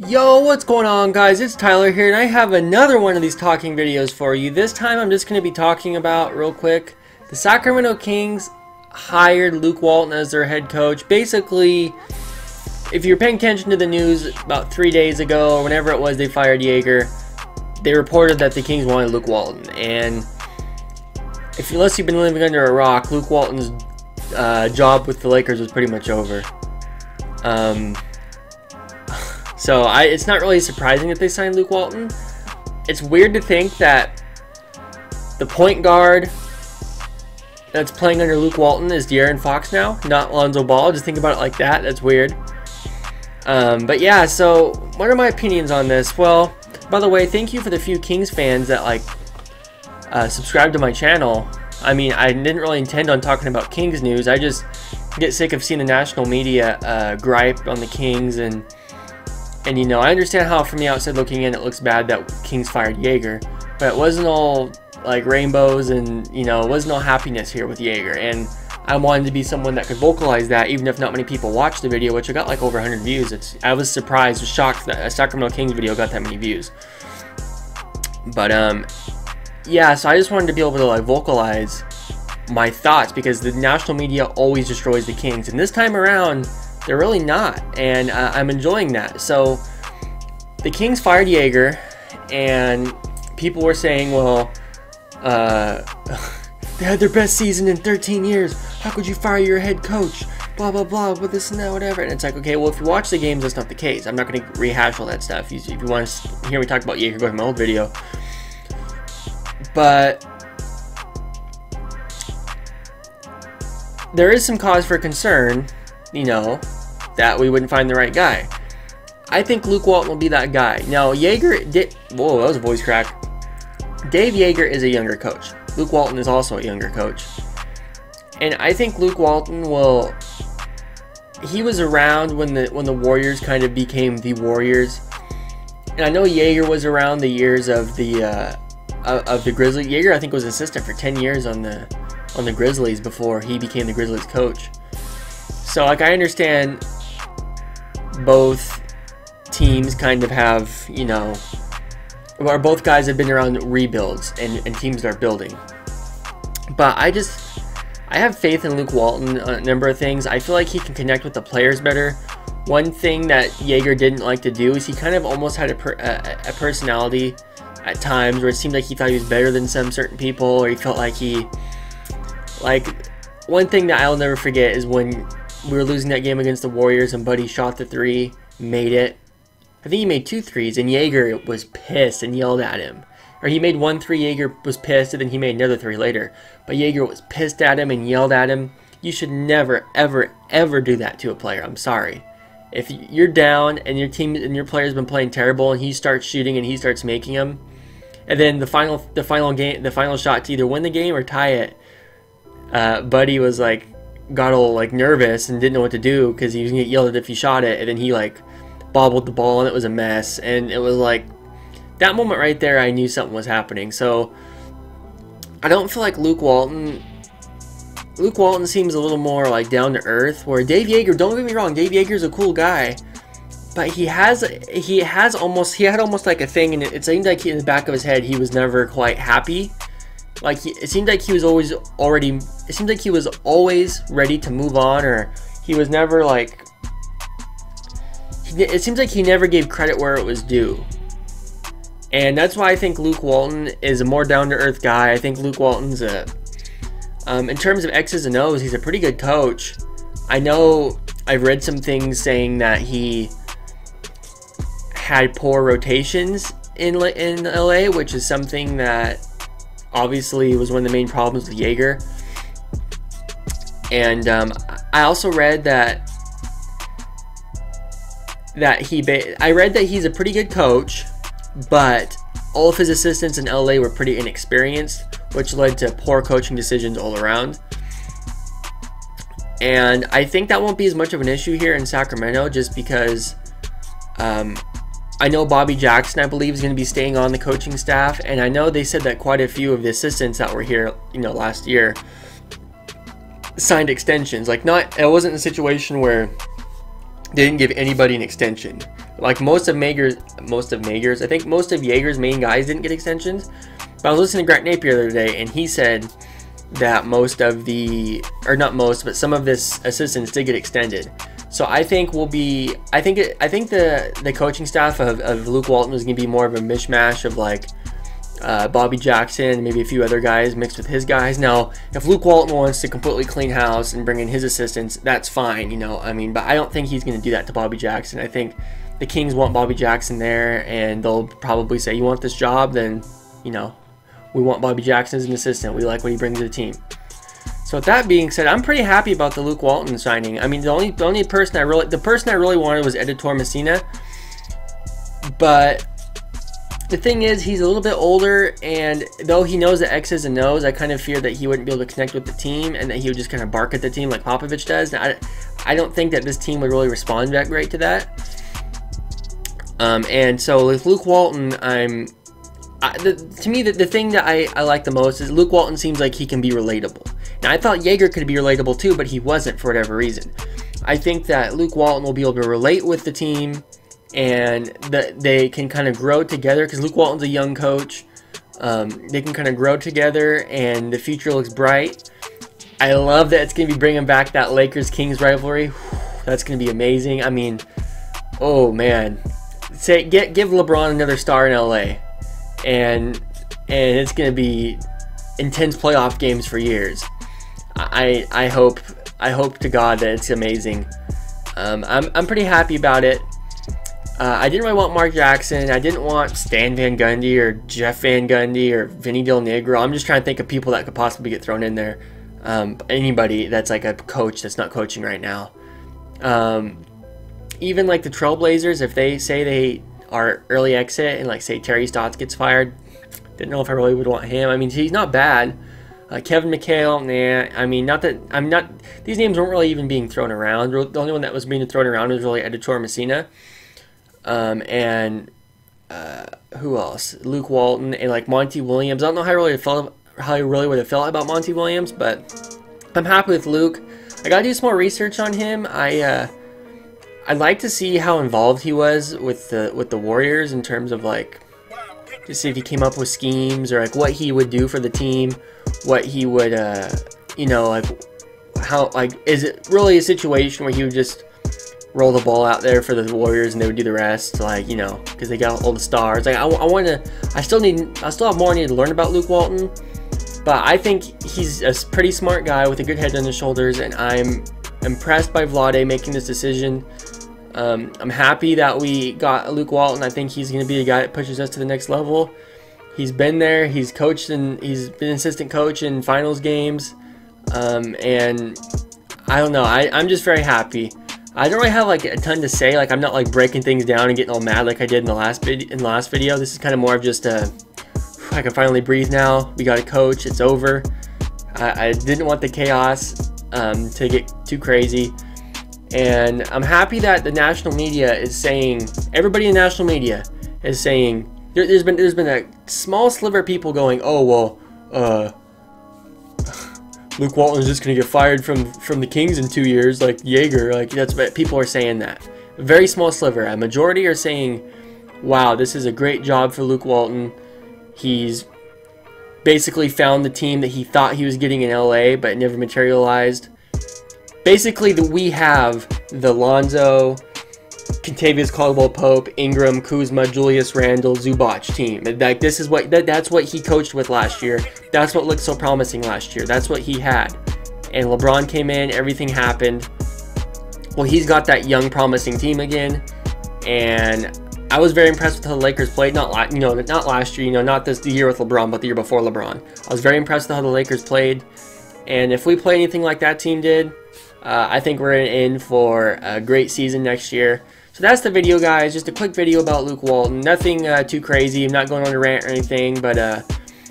Yo, what's going on, guys? It's Tyler here, and I have another one of these talking videos for you. This time I'm just going to be talking about, real quick, the Sacramento Kings hired Luke Walton as their head coach. Basically, if you're paying attention to the news about 3 days ago, or whenever it was they fired Yeager, they reported that the Kings wanted Luke Walton. And unless you've been living under a rock, Luke Walton's job with the Lakers was pretty much over. So it's not really surprising that they signed Luke Walton. It's weird to think that the point guard that's playing under Luke Walton is De'Aaron Fox now, not Lonzo Ball. Just think about it like that. That's weird. But yeah, so what are my opinions on this? Well, by the way, thank you for the few Kings fans that subscribe to my channel. I mean, I didn't really intend on talking about Kings news. I just get sick of seeing the national media gripe on the Kings, and you know, I understand how from the outside looking in it looks bad that Kings fired Yeager, but it wasn't all like rainbows, and you know, it wasn't all happiness here with Yeager. And I wanted to be someone that could vocalize that, even if not many people watched the video, which I got like over 100 views. I was surprised, was shocked that a Sacramento Kings video got that many views. But yeah, so I just wanted to be able to vocalize my thoughts, because the national media always destroys the Kings, and this time around they're really not, and I'm enjoying that. So the Kings fired Yeager, and people were saying, well, they had their best season in 13 years. How could you fire your head coach? Blah, blah, blah, with this and that, whatever. And it's like, okay, well, if you watch the games, that's not the case. I'm not going to rehash all that stuff. If you want to hear me talk about Yeager, go to my old video. But there is some cause for concern, you know, that we wouldn't find the right guy. I think Luke Walton will be that guy. Now, Yeager did... Whoa, that was a voice crack. Dave Yeager is a younger coach. Luke Walton is also a younger coach. And I think Luke Walton will... He was around when the Warriors kind of became the Warriors. And I know Yeager was around the years of the Grizzlies. Yeager, I think, was assistant for 10 years on the Grizzlies before he became the Grizzlies coach. So, I understand both teams kind of have, you know, or both guys have been around rebuilds and teams that are building. But I have faith in Luke Walton on a number of things. I feel like he can connect with the players better. One thing that Yeager didn't like to do is he kind of almost had a personality at times where it seemed like he thought he was better than some certain people, or he felt like one thing that I'll never forget is when we were losing that game against the Warriors and Buddy shot the three, made it. I think he made 2 threes, and Yeager was pissed and yelled at him. Or he made 1 3, Yeager was pissed, and then he made another 3 later. But Yeager was pissed at him and yelled at him. You should never, ever, ever do that to a player. I'm sorry. If you're down and your team and your player's been playing terrible and he starts shooting and he starts making them, and then the final shot to either win the game or tie it, Buddy was got all nervous and didn't know what to do because he was gonna get yelled at if he shot it, and then he bobbled the ball and it was a mess. And it was that moment right there, I knew something was happening. So I don't feel like Luke Walton seems a little more down to earth, where Dave Yeager, don't get me wrong, Dave Yeager's a cool guy, but he had almost a thing, and it seemed like in the back of his head he was never quite happy. It seemed like he was always ready to move on, or he was never it seems like he never gave credit where it was due. And that's why I think Luke Walton is a more down-to-earth guy. I think Luke Walton's in terms of X's and O's, he's a pretty good coach. I know I've read some things saying that he had poor rotations in LA, which is something that obviously was one of the main problems with Yeager. And I also read that he's a pretty good coach, but all of his assistants in LA were pretty inexperienced, which led to poor coaching decisions all around. And I think that won't be as much of an issue here in Sacramento, just because I know Bobby Jackson, I believe, is going to be staying on the coaching staff, and I know they said that quite a few of the assistants that were here, last year signed extensions. It wasn't a situation where they didn't give anybody an extension. Like most of Jaeger's, I think most of Jaeger's main guys didn't get extensions. But I was listening to Grant Napier the other day, and he said that most of the, or not most, but some of this assistants did get extended. So I think I think the coaching staff of Luke Walton is going to be more of a mishmash of like Bobby Jackson, maybe a few other guys mixed with his guys. Now, if Luke Walton wants to completely clean house and bring in his assistants, that's fine, you know. I mean, but I don't think he's going to do that to Bobby Jackson. I think the Kings want Bobby Jackson there, and they'll probably say, "You want this job? Then, you know, we want Bobby Jackson as an assistant. We like what he brings to the team." So with that being said, I'm pretty happy about the Luke Walton signing. I mean, the only person I really wanted was Editor Messina, but the thing is, he's a little bit older, and though he knows the X's and O's, I kind of fear that he wouldn't be able to connect with the team, and that he would just kind of bark at the team like Popovich does. Now, I don't think that this team would really respond that great to that. And so with Luke Walton, to me, the thing that I like the most is Luke Walton seems like he can be relatable. Now, I thought Jaeger could be relatable too, but he wasn't for whatever reason. I think that Luke Walton will be able to relate with the team, and that they can kind of grow together, because Luke Walton's a young coach. They can kind of grow together, and the future looks bright. I love that it's going to be bringing back that Lakers-Kings rivalry. That's going to be amazing. I mean, oh man. Give LeBron another star in LA, and it's going to be intense playoff games for years. I hope to God that it's amazing. I'm pretty happy about it. I didn't really want Mark Jackson. I didn't want Stan Van Gundy or Jeff Van Gundy or Vinny Del Negro. I'm just trying to think of people that could possibly get thrown in there. Anybody that's like a coach that's not coaching right now. Even like the Trailblazers, if they say they are early exit and like say Terry Stotts gets fired, didn't know if I really would want him. I mean, he's not bad. Kevin McHale, nah. I mean, these names weren't really even being thrown around. The only one that was being thrown around was really Editor Messina. And who else? Luke Walton and like Monty Williams. I don't know how I really would have felt about Monty Williams, but I'm happy with Luke. I gotta do some more research on him. I'd like to see how involved he was with the Warriors in terms of like, to see if he came up with schemes or like what he would do for the team, what he would you know, like how, like, is it really a situation where he would just roll the ball out there for the Warriors and they would do the rest, like, you know, because they got all the stars. Like I still have more I need to learn about Luke Walton, but I think he's a pretty smart guy with a good head on his shoulders, and I'm impressed by Vlade making this decision. I'm happy that we got Luke Walton. I think he's going to be a guy that pushes us to the next level. He's been there. He's coached, and he's been assistant coach in finals games. And I don't know. I'm just very happy. I don't really have like a ton to say. Like, I'm not like breaking things down and getting all mad like I did in the last video. This is kind of more of just I can finally breathe now. We got a coach. It's over. I didn't want the chaos to get too crazy. And I'm happy that the national media is saying, everybody in national media is saying, there's been a small sliver of people going, oh well, Luke Walton's just gonna get fired from the Kings in 2 years, like Jaeger. Like, that's what people are saying. That a very small sliver. A majority are saying, wow, this is a great job for Luke Walton. He's basically found the team that he thought he was getting in LA, but it never materialized. Basically, we have the Lonzo, Kentavious Caldwell-Pope, Ingram, Kuzma, Julius Randle, Zubac team. Like, this is that's what he coached with last year. That's what looked so promising last year. That's what he had. And LeBron came in, everything happened. Well, he's got that young, promising team again. And I was very impressed with how the Lakers played. Not last year, not the year with LeBron, but the year before LeBron. I was very impressed with how the Lakers played. And if we play anything like that team did, I think we're in for a great season next year. So that's the video, guys. Just a quick video about Luke Walton. Nothing too crazy. I'm not going on a rant or anything. But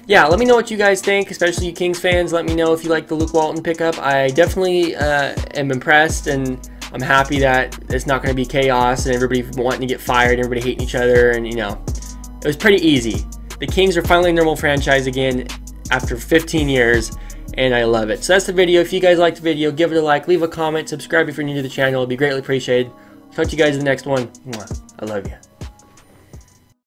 yeah, let me know what you guys think, especially you Kings fans. Let me know if you like the Luke Walton pickup. I definitely am impressed, and I'm happy that it's not going to be chaos and everybody wanting to get fired, everybody hating each other. And, you know, it was pretty easy. The Kings are finally a normal franchise again after 15 years. And I love it. So that's the video. If you guys liked the video, give it a like, leave a comment, subscribe if you're new to the channel. It'd be greatly appreciated. Talk to you guys in the next one. I love you.